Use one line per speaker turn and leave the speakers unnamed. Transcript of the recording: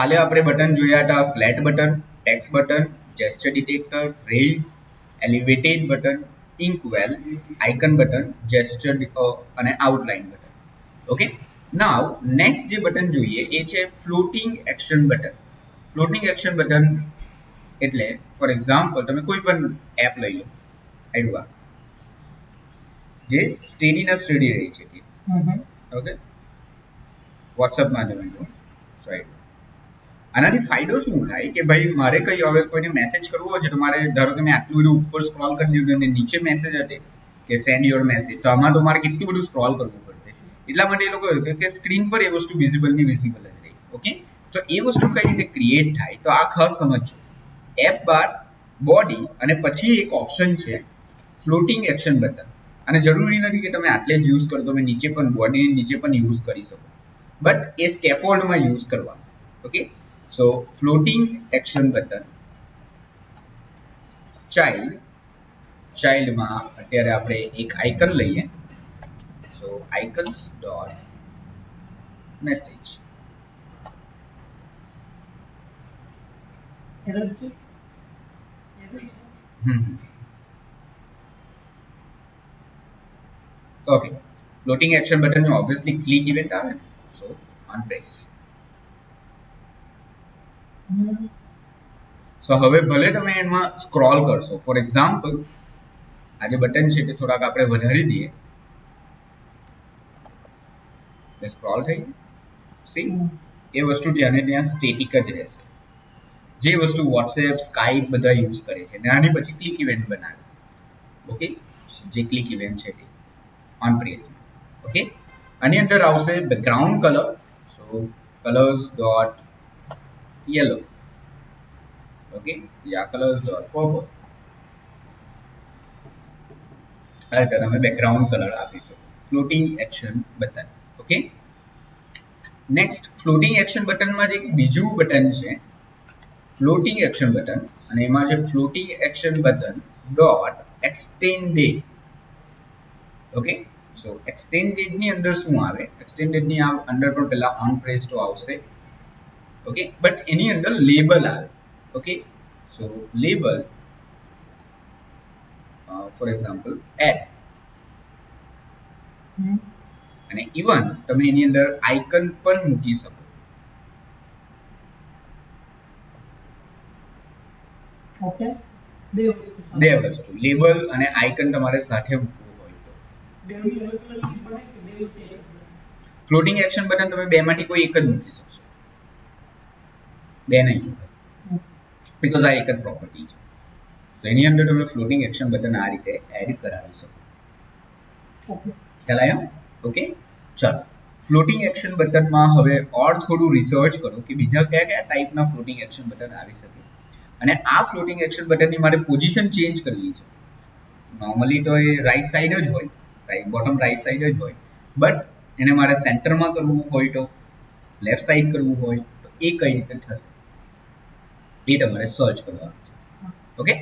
કાલે આપણે બટન જોયા હતા flat button, text button, gesture detector, rails, elevated button, inkwell, icon button, gesture અને outline button. Okay, now next જે button જોઈએ એ છે floating action button. Floating action button એટલે ફોર એક્ઝામ્પલ તમે કોઈ પણ એપ લઈ લો એડવા જે સ્ટેડીના સ્ટડી રહી છે. ઓકે, વોટ્સઅપમાં તમે લો સાઈડ. આનાથી ફાયદો શું થાય કે ભાઈ મારે કઈ હવે કોઈને મેસેજ કરવો હોય છે તો મારે ધારો કે મેં આટલું બધું ઉપર સ્ક્રોલ કરી દીધું અને નીચે મેસેજ હતી કે સેન્ડ યોર મેસેજ, તો આમાં તો મારે કેટલું બધું સ્ક્રોલ કરવું પડશે. એટલા માટે એ લોકો કે સ્ક્રીન પર એ વસ્તુ વિઝિબલ ની વિઝિબલ જ રહી. ઓકે, તો એ વસ્તુ કઈ રીતે ક્રિએટ થાય તો આ ખાસ સમજજો. એપ બાર, બોડી અને પછી એક ઓપ્શન છે ફ્લોટિંગ એક્શન બટન. અને જરૂરી નથી કે તમે આટલે જ યુઝ કરો, તમે નીચે પણ બોડીની નીચે પણ યુઝ કરી શકો, બટ એ સ્કેફોલ્ડમાં યુઝ કરવાનું. Okay, so floating action button ચાઇલ્ડમાં અત્યારે આપણે એક આઇકન લઈએ. So icons dot message. Okay, floating action button obviously click event આવે ને, સો ઓન પ્રેસ. સો હવે ભલે તમે એમાં સ્ક્રોલ કરશો, ફોર એક્ઝામ્પલ આ જે બટન છે તે થોડાક આપણે વધારી દઈએ, સ્ક્રોલ થઈ સી એ વસ્તુ ત્યાં ને ત્યાં સ્ટેટિક જ રહેશે. જે વસ્તુ વોટ્સએપ, સ્કાઇપ બધા યુઝ કરે છે, આની પછી ક્લિક ઇવેન્ટ બનાવે. ઓકે, જે ક્લિક ઇવેન્ટ છે તે ઓન પ્રેસ. ઓકે, આની અંદર આવશે background colour. So colours dot yellow. Okay, યા કલર્સ ડોટ પર્પલ. આ રીતે તમે બેકગ્રાઉન્ડ કલર આપી શકો. Floating action button. Okay, next floating action બટનમાં એક બીજું બટન છે ફ્લોટિંગ એક્શન બટન, અને એમાં છે floating action button dot extended. Okay, so extended ની અંદર શું આવે, એક્સટેન્ડેડ ની અંદર પણ પહેલા ઓન પ્રેસ તો આવશે. ઓકે, બટ એની અંદર લેબલ આવે. Okay, so label for example ad, અને ઇવન તમે એની અંદર આઇકન પણ મૂકી શકો. ઓકે, બે વસ્તુ લેબલ અને આઇકન તમારે સાથે મૂકવું હોય તો ફ્લોટિંગ એક્શન બટન તમે બે માંથી કોઈ એક જ મૂકી શકશો, બે નહીં, બીકોઝ આ એક જ પ્રોપર્ટી છે. તો એની અંદર તમે ફ્લોટિંગ એક્શન બટન આ રીતે એડ કરાવી શકો. ખ્યાલ આવ્યો? ઓકે, ચાલો ફ્લોટિંગ એક્શન બટનમાં હવે ઓર થોડું રિસર્ચ કરો કે બીજા કયા કયા ટાઈપના ફ્લોટિંગ એક્શન બટન આવી શકે. અને આ ફ્લોટિંગ એક્શન બટનની મારે પોઝિશન ચેન્જ કરવી છે. નોર્મલી તો એ રાઈટ સાઈડ જ હોય, રાઈટ બોટમ રાઈટ સાઈડ જ હોય, બટ એને મારે સેન્ટરમાં કરવું હોય તો લેફ્ટ સાઈડ કરવું હોય તો એ કઈ રીતે થશે એ તમારે સર્ચ કરવાનું છે. ઓકે,